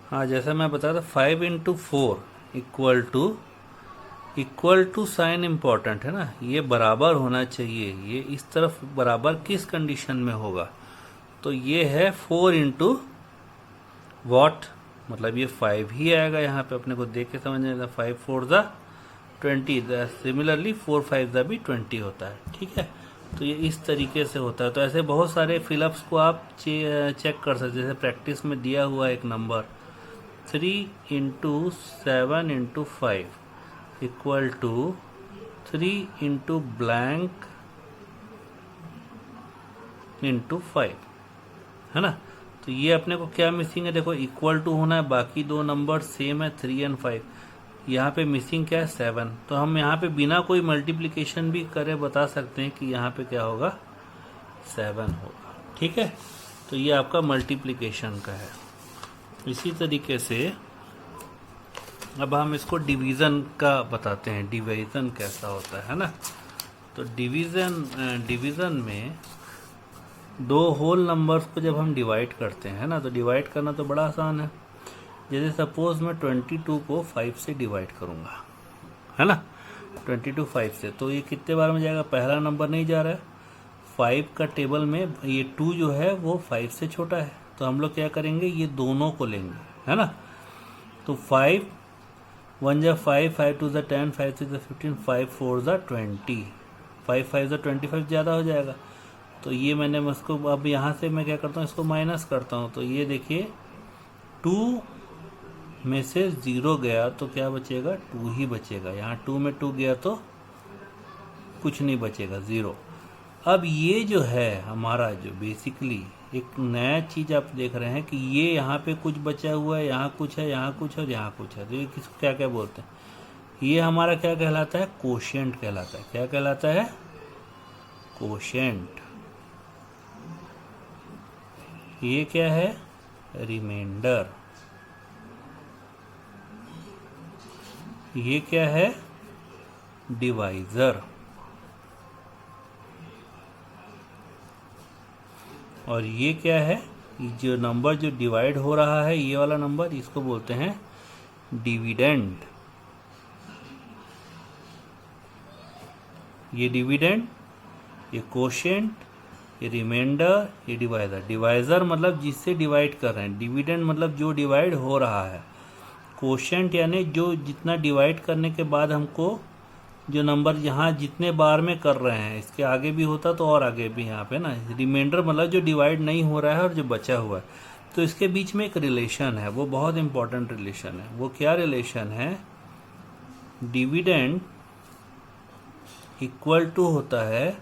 हाँ, जैसा मैं बता रहा था 5 × 4 इक्वल टू साइन इम्पोर्टेंट है ना, ये बराबर होना चाहिए। ये इस तरफ बराबर किस कंडीशन में होगा, तो ये है 4 × वॉट, मतलब ये 5 ही आएगा। यहाँ पे अपने को देख के समझना था, 5 4 ज़ा 20, सिमिलरली 4 5 ज़ा भी 20 होता है। ठीक है, तो ये इस तरीके से होता है। तो ऐसे बहुत सारे फिलअप्स को आप चेक कर सकते हैं। जैसे प्रैक्टिस में दिया हुआ एक नंबर 3 × 7 × 5 इक्वल टू 3 × ब्लैंक × 5 है ना। तो ये अपने को क्या मिसिंग है, देखो इक्वल टू होना है, बाकी दो नंबर सेम है 3 और 5। यहाँ पे मिसिंग क्या है 7। तो हम यहाँ पे बिना कोई मल्टीप्लिकेशन भी करे बता सकते हैं कि यहाँ पे क्या होगा 7 होगा। ठीक है, तो ये आपका मल्टीप्लिकेशन का है। इसी तरीके से अब हम इसको डिवीज़न का बताते हैं, डिवीज़न कैसा होता है ना। तो डिवीज़न में दो होल नंबर्स को जब हम डिवाइड करते हैं ना, तो डिवाइड करना तो बड़ा आसान है। जैसे सपोज मैं 22 को 5 से डिवाइड करूँगा, है ना, 22 5 से, तो ये कितने बार में जाएगा, पहला नंबर नहीं जा रहा है। 5 का टेबल में ये 2 जो है वो 5 से छोटा है, तो हम लोग क्या करेंगे, ये दोनों को लेंगे, है ना। तो 5 1 × 5 5 2 × 10 5 6 × 15 5 4 × 20 5 5 × 25 ज़्यादा हो जाएगा। तो ये मैंने इसको अब यहाँ से मैं क्या करता हूँ, इसको माइनस करता हूँ। तो ये देखिए 2 में से 0 गया तो क्या बचेगा, 2 ही बचेगा। यहाँ 2 में 2 गया तो कुछ नहीं बचेगा, 0। अब ये जो है हमारा जो बेसिकली एक नया चीज़ आप देख रहे हैं कि ये यहाँ पे कुछ बचा हुआ है, यहाँ कुछ है, यहाँ कुछ है और यहाँ कुछ है। तो ये किसको क्या क्या बोलते हैं, ये हमारा क्या कहलाता है, कोशेंट कहलाता है। क्या कहलाता है, कोशेंट। ये क्या है, रिमाइंडर। ये क्या है, डिवाइजर। और ये क्या है, जो नंबर जो डिवाइड हो रहा है, ये वाला नंबर, इसको बोलते हैं डिविडेंड। ये डिविडेंड, ये कोशेंट, ये रिमाइंडर, ये डिवाइजर। डिवाइजर मतलब जिससे डिवाइड कर रहे हैं, डिविडेंड मतलब जो डिवाइड हो रहा है, कोशेंट यानी जो जितना डिवाइड करने के बाद हमको जो नंबर यहाँ जितने बार में कर रहे हैं, इसके आगे भी होता तो और आगे भी यहाँ पे ना। रिमाइंडर मतलब जो डिवाइड नहीं हो रहा है और जो बचा हुआ है। तो इसके बीच में एक रिलेशन है, वो बहुत इंपॉर्टेंट रिलेशन है। वो क्या रिलेशन है, डिविडेंड इक्वल टू होता है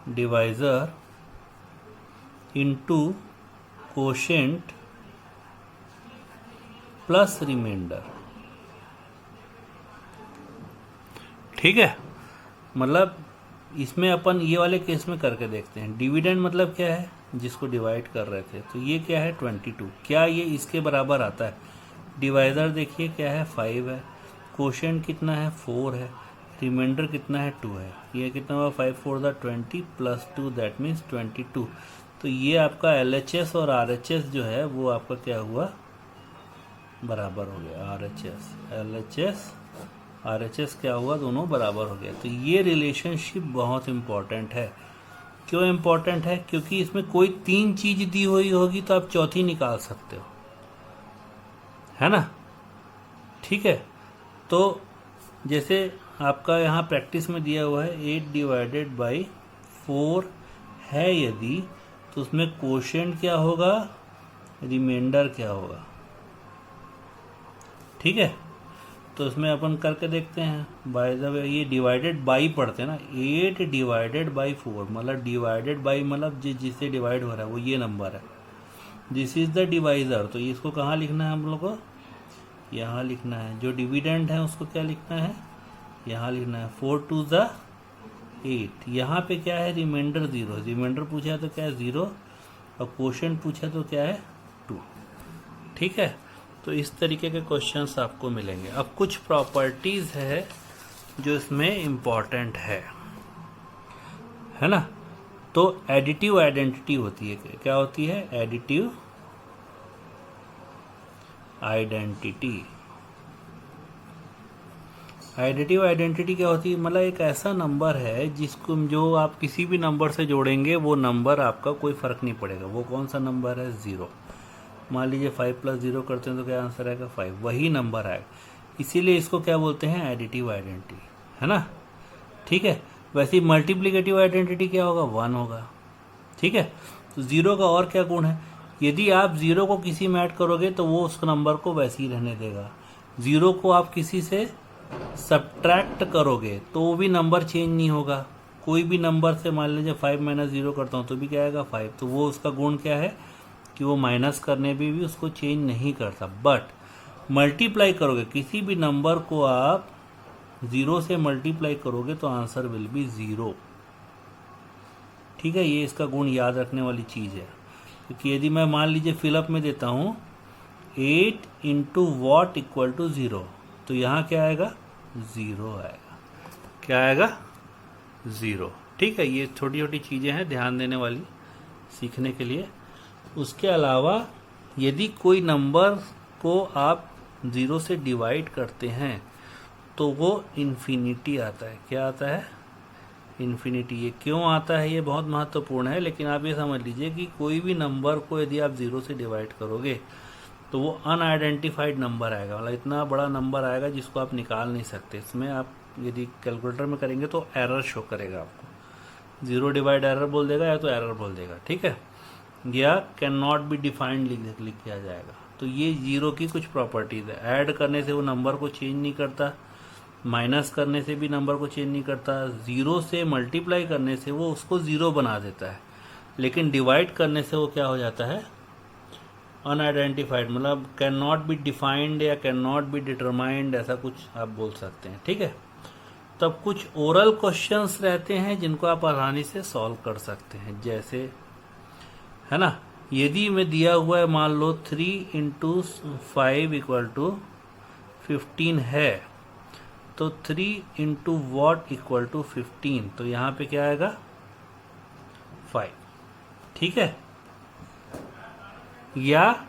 divisor into quotient plus remainder. ठीक है, मतलब इसमें अपन ये वाले केस में करके देखते हैं। डिविडेंड मतलब क्या है, जिसको डिवाइड कर रहे थे, तो ये क्या है 22, क्या ये इसके बराबर आता है। डिवाइजर देखिए क्या है 5 है, कोशेंट कितना है 4 है, रिमाइंडर कितना है 2 है। ये कितना हुआ 5 4 × 20 प्लस 2 दैट मीन्स 22। तो ये आपका LHS और RHS जो है वो आपका क्या हुआ, बराबर हो गया। RHS क्या हुआ, दोनों बराबर हो गया। तो ये रिलेशनशिप बहुत इम्पॉर्टेंट है। क्यों इम्पॉर्टेंट है, क्योंकि इसमें कोई 3 चीज दी हुई होगी तो आप चौथी निकाल सकते हो, है ना। ठीक है, तो जैसे आपका यहाँ प्रैक्टिस में दिया हुआ है 8/4 है यदि, तो उसमें कोशेंट क्या होगा, रिमाइंडर क्या होगा। ठीक है, तो उसमें अपन करके देखते हैं। बाय द वे ये डिवाइडेड बाई पढ़ते हैं ना, 8/4 मतलब डिवाइडेड बाई मतलब जिससे डिवाइड हो रहा है वो ये नंबर है। This is the divisor. तो इसको कहाँ लिखना है हम लोग को, यहाँ लिखना है। जो डिविडेंड है उसको क्या लिखना है, यहाँ लिखना है। 4 2 × 8। यहाँ पे क्या है, रिमाइंडर 0। रिमाइंडर पूछा तो क्या है 0, और कोशेंट पूछा तो क्या है 2। ठीक है, तो इस तरीके के क्वेश्चंस आपको मिलेंगे। अब कुछ प्रॉपर्टीज है जो इसमें इम्पॉर्टेंट है ना। तो एडिटिव आइडेंटिटी होती है, क्या होती है? Additive identity. एडिटिव आइडेंटिटी क्या होती है? मतलब एक ऐसा नंबर है जिसको जो आप किसी भी नंबर से जोड़ेंगे वो नंबर आपका कोई फर्क नहीं पड़ेगा। वो कौन सा नंबर है? 0। मान लीजिए 5 + 0 करते हैं तो क्या आंसर आएगा? 5। वही नंबर आएगा, इसीलिए इसको क्या बोलते हैं? एडिटिव आइडेंटिटी, है ना? ठीक है। वैसे ही मल्टीप्लिकेटिव आइडेंटिटी क्या होगा? 1 होगा। ठीक है। तो 0 का और क्या गुण है? यदि आप 0 को किसी में ऐड करोगे तो वो उस नंबर को वैसे ही रहने देगा। 0 को आप किसी से सब्ट्रैक्ट करोगे तो वो भी नंबर चेंज नहीं होगा। कोई भी नंबर से मान लीजिए 5 - 0 करता हूँ तो भी क्या आएगा? 5। तो वो उसका गुण क्या है कि वो माइनस करने पे भी उसको चेंज नहीं करता। बट मल्टीप्लाई करोगे, किसी भी नंबर को आप 0 से मल्टीप्लाई करोगे तो आंसर विल बी 0। ठीक है, ये इसका गुण याद रखने वाली चीज़ है। क्योंकि यदि मैं मान लीजिए फिलअप में देता हूँ 8 × वॉट = 0, तो यहाँ क्या आएगा? 0 आएगा। क्या आएगा? 0। ठीक है, ये छोटी छोटी चीज़ें हैं ध्यान देने वाली सीखने के लिए। उसके अलावा यदि कोई नंबर को आप 0 से डिवाइड करते हैं तो वो इन्फिनिटी आता है। क्या आता है? इन्फिनिटी। ये क्यों आता है ये बहुत महत्वपूर्ण है, लेकिन आप ये समझ लीजिए कि कोई भी नंबर को यदि आप 0 से डिवाइड करोगे तो वो अनआइडेंटिफाइड नंबर आएगा। मतलब इतना बड़ा नंबर आएगा जिसको आप निकाल नहीं सकते। इसमें आप यदि कैलकुलेटर में करेंगे तो एरर शो करेगा आपको। 0 डिवाइड एरर बोल देगा या तो एरर बोल देगा। ठीक है, या कैन नॉट बी डिफाइंड लिख किया जाएगा। तो ये 0 की कुछ प्रॉपर्टीज है। ऐड करने से वो नंबर को चेंज नहीं करता, माइनस करने से भी नंबर को चेंज नहीं करता, 0 से मल्टीप्लाई करने से वो उसको 0 बना देता है, लेकिन डिवाइड करने से वो क्या हो जाता है? अनआइडेंटिफाइड। मतलब कैन नॉट बी डिफाइंड या कैन नॉट बी डिटरमाइंड, ऐसा कुछ आप बोल सकते हैं। ठीक है, तब कुछ ओरल क्वेश्चंस रहते हैं जिनको आप आसानी से सॉल्व कर सकते हैं। जैसे, है ना, यदि मैं दिया हुआ है मान लो 3 × 5 = 15 है, तो 3 × वॉट = 15, तो यहाँ पे क्या आएगा? 5। ठीक है, या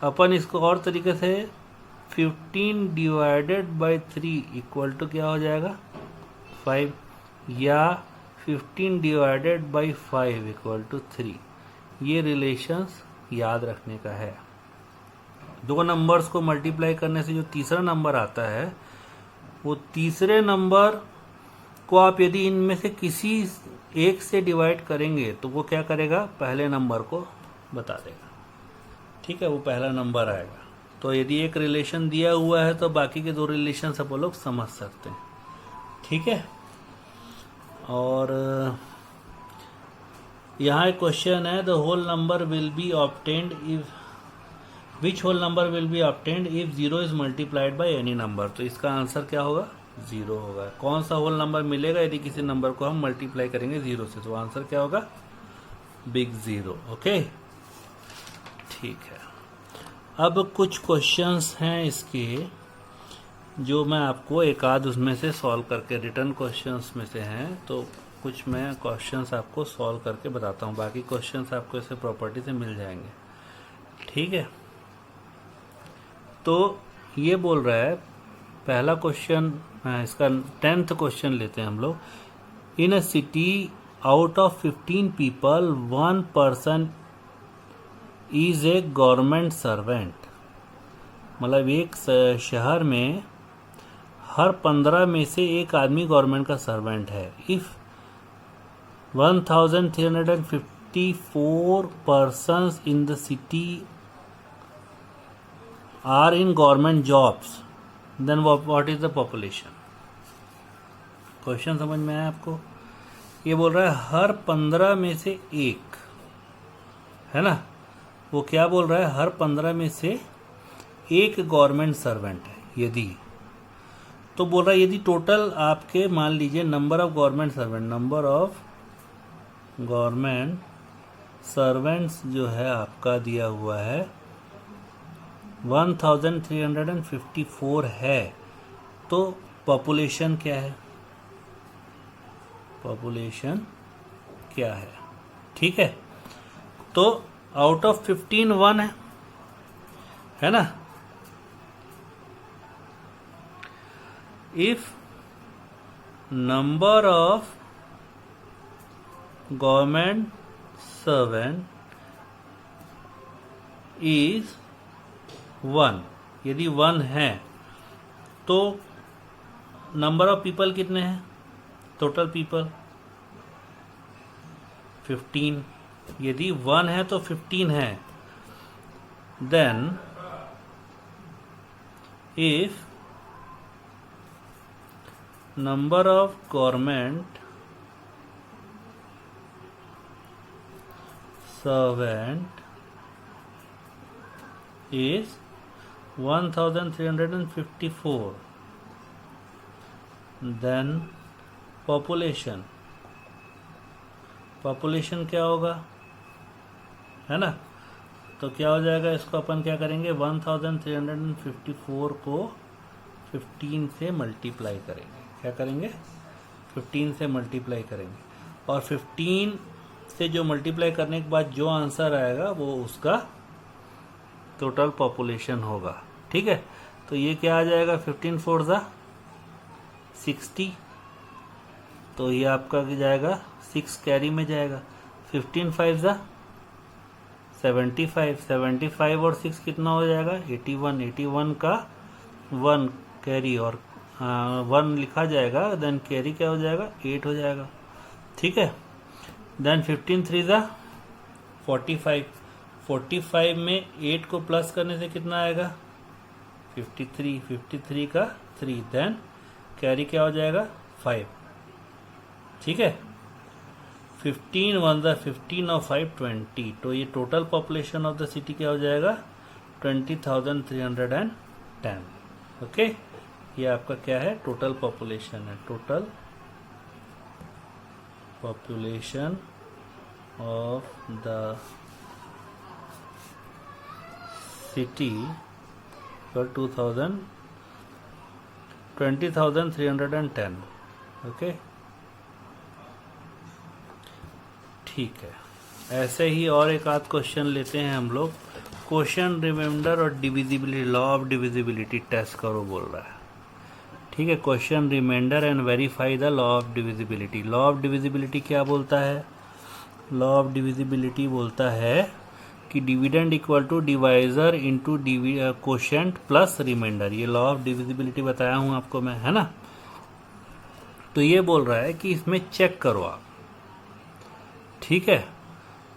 अपन इसको और तरीके से 15 ÷ 3 = क्या हो जाएगा? 5, या 15 ÷ 5 = 3। ये रिलेशंस याद रखने का है। दो नंबर्स को मल्टीप्लाई करने से जो तीसरा नंबर आता है, वो तीसरे नंबर को आप यदि इनमें से किसी एक से डिवाइड करेंगे तो वो क्या करेगा? पहले नंबर को बता देगा। ठीक है, वो पहला नंबर आएगा। तो यदि एक रिलेशन दिया हुआ है तो बाकी के 2 रिलेशन सब लोग समझ सकते हैं। ठीक है, और यहाँ एक क्वेश्चन है, the whole number will be obtained if which whole number will be obtained if 0 is multiplied by any number. तो इसका आंसर क्या होगा? 0 होगा। कौन सा होल नंबर मिलेगा यदि किसी नंबर को हम मल्टीप्लाई करेंगे 0 से? तो आंसर क्या होगा? बिग 0। ओके, ठीक है। अब कुछ क्वेश्चंस हैं इसके जो मैं आपको एक आध उसमें से सॉल्व करके, रिटर्न क्वेश्चंस में से हैं, तो कुछ मैं क्वेश्चंस आपको सॉल्व करके बताता हूँ। बाकी क्वेश्चंस आपको ऐसे प्रॉपर्टी से मिल जाएंगे। ठीक है, तो ये बोल रहा है पहला क्वेश्चन, इसका 10th क्वेश्चन लेते हैं हम लोग। In a city out of 15 people 1 person is a government servant. मतलब एक शहर में हर 15 में से एक आदमी गवर्नमेंट का सर्वेंट है। If 1354 persons in the city are in government jobs, then what is the population? Question समझ में आया आपको? ये बोल रहा है हर 15 में से एक, है ना? वो क्या बोल रहा है? हर 15 में से एक गवर्नमेंट सर्वेंट है। यदि तो बोल रहा है यदि टोटल आपके मान लीजिए नंबर ऑफ गवर्नमेंट सर्वेंट्स जो है आपका दिया हुआ है 1354 है, तो पॉपुलेशन क्या है? पॉपुलेशन क्या है? ठीक है, तो आउट ऑफ 15 1 है ना। If number of government servant is 1, यदि 1 है तो नंबर ऑफ पीपल कितने हैं, टोटल पीपल 15, यदि 1 है तो 15 है। Then if number of government servant is 1354, then population क्या होगा, है ना। तो क्या हो जाएगा, इसको अपन क्या करेंगे, 1354 को 15 से मल्टीप्लाई करेंगे। क्या करेंगे, 15 से मल्टीप्लाई करेंगे, और 15 से जो मल्टीप्लाई करने के बाद जो आंसर आएगा वो उसका टोटल पॉपुलेशन होगा। ठीक है, तो ये क्या आ जाएगा, 15 4 ज़ा 60, तो ये आपका जाएगा 6 कैरी में जाएगा। 15 5 ज़ा 75, 75 और 6 कितना हो जाएगा, 81, 81 का 1 कैरी और 1 लिखा जाएगा, देन कैरी क्या हो जाएगा, 8 हो जाएगा। ठीक है, देन 15 3 ज़ा 45, 45 में 8 को प्लस करने से कितना आएगा, 53, 53 का 3, देन कैरी क्या हो जाएगा, 5। ठीक है, 15 1 ज़ा 15 और 5 20, तो ये total population of the city क्या हो जाएगा, 20,310। ओके, ये आपका क्या है, टोटल पॉपुलेशन है, total population of the city for 20,310। Okay, ठीक है। ऐसे ही और एक आध क्वेश्चन लेते हैं हम लोग। क्वेश्चन रिमाइंडर और divisibility, law of divisibility test करो बोल रहा है। ठीक है, question remainder and verify the law of divisibility. Law of divisibility क्या बोलता है, लॉ ऑफ डिविजिबिलिटी बोलता है कि dividend equal to divisor into quotient plus remainder. ये लॉ ऑफ डिविजिबिलिटी बताया हूं आपको मैं, है ना। तो ये बोल रहा है कि इसमें चेक करो आप। ठीक है,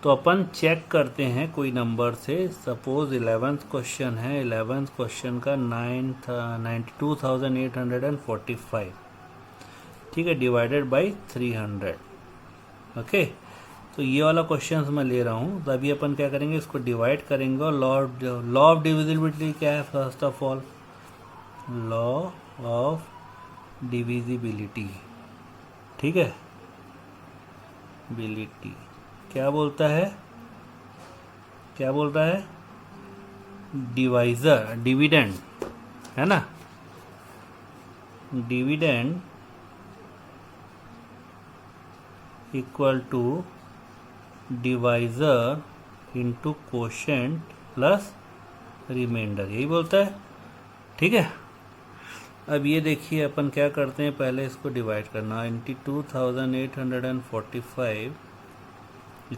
तो अपन चेक करते हैं कोई नंबर से। सपोज 11th क्वेश्चन है, 11th क्वेश्चन का 92,845। ठीक है, डिवाइडेड बाई 300। ओके, तो ये वाला क्वेश्चन मैं ले रहा हूँ। तो अभी अपन क्या करेंगे, इसको डिवाइड करेंगे। और लॉ ऑफ डिविजिबिलिटी क्या है, first of all law of divisibility. ठीक है, बिलिटी क्या बोलता है, क्या बोल रहा है, डिवाइजर डिविडेंड, है ना, dividend equal to divisor into quotient plus remainder, यही बोलता है। ठीक है, अब ये देखिए अपन क्या करते हैं, पहले इसको डिवाइड करना। 92,845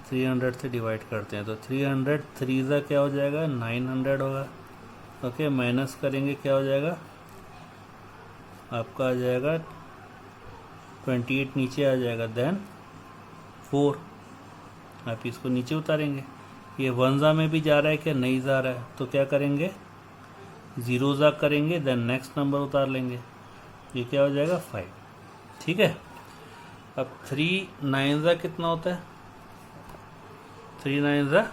300 से डिवाइड करते हैं, तो 300 3 ज़ा क्या हो जाएगा, 900 होगा। ओके, माइनस करेंगे क्या हो जाएगा, आपका आ जाएगा 28 नीचे आ जाएगा, देन 4। आप इसको नीचे उतारेंगे। ये 1 ज़ा में भी जा रहा है क्या, नहीं जा रहा है, तो क्या करेंगे, 0 ज़ा करेंगे, देन नेक्स्ट नंबर उतार लेंगे। ये क्या हो जाएगा, 5। ठीक है, अब 3 9 ज़ा कितना होता है, 3 9 ज़ा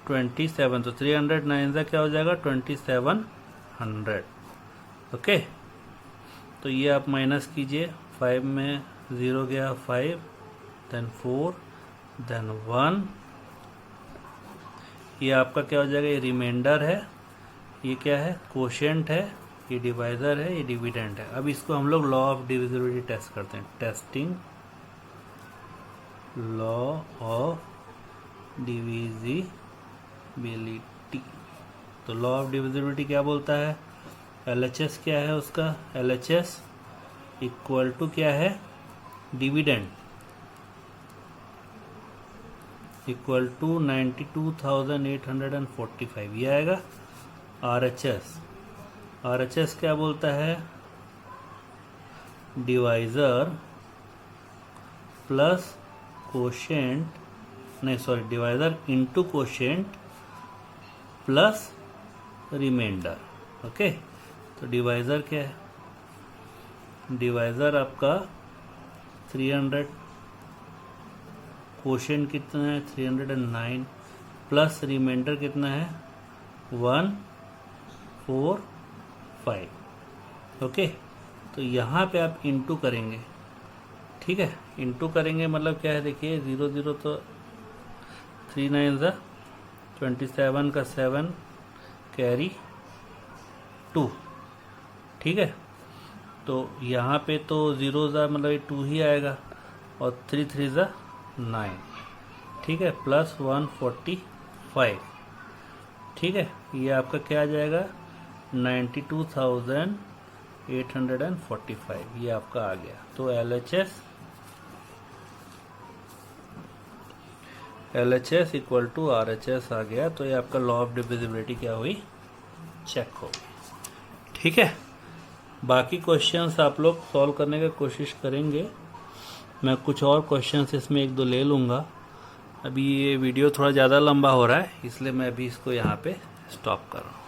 27, तो 300 9 ज़ा क्या हो जाएगा, 2700। ओके, तो ये आप माइनस कीजिए। 5 में 0 गया, 5, देन 4, देन 1। ये आपका क्या हो जाएगा, ये रिमाइंडर है, ये क्या है, क्वोशिएंट है, ये डिवाइजर है, ये डिविडेंड है। अब इसको हम लोग लॉ ऑफ डिविजिबिलिटी टेस्ट करते हैं। Testing law of divisibility. तो लॉ ऑफ डिविजिबिलिटी क्या बोलता है, LHS क्या है उसका, LHS इक्वल टू क्या है, डिविडेंड इक्वल टू 92,845, ये आएगा। RHS क्या बोलता है, डिवाइजर प्लस कोशेंट, नहीं sorry, divisor into quotient plus remainder. Okay, तो डिवाइजर क्या है, डिवाइजर आपका 300, कोशेंट कितना है 309, प्लस रिमाइंडर कितना है 145। ओके, तो यहाँ पे आप इंटू करेंगे, ठीक है, इंटू करेंगे मतलब क्या है, देखिए 0 0 तो 3 9 ज़ा 27 का 7 कैरी 2, ठीक है। तो यहाँ पे तो 0 ज़ा मतलब 2 ही आएगा, और 3 3 ज़ा 9, ठीक है, प्लस 145, ठीक है। ये आपका क्या आ जाएगा 92,845, ये आपका आ गया। तो LHS इक्वल टू RHS आ गया। तो ये आपका लॉ ऑफ डिविजिबिलिटी क्या हुई, चेक हो गई, ठीक है। बाकी क्वेश्चंस आप लोग सॉल्व करने का कोशिश करेंगे। मैं कुछ और क्वेश्चंस इसमें 1 2 ले लूँगा। अभी ये वीडियो थोड़ा ज़्यादा लंबा हो रहा है, इसलिए मैं अभी इसको यहाँ पे स्टॉप कर रहा हूँ।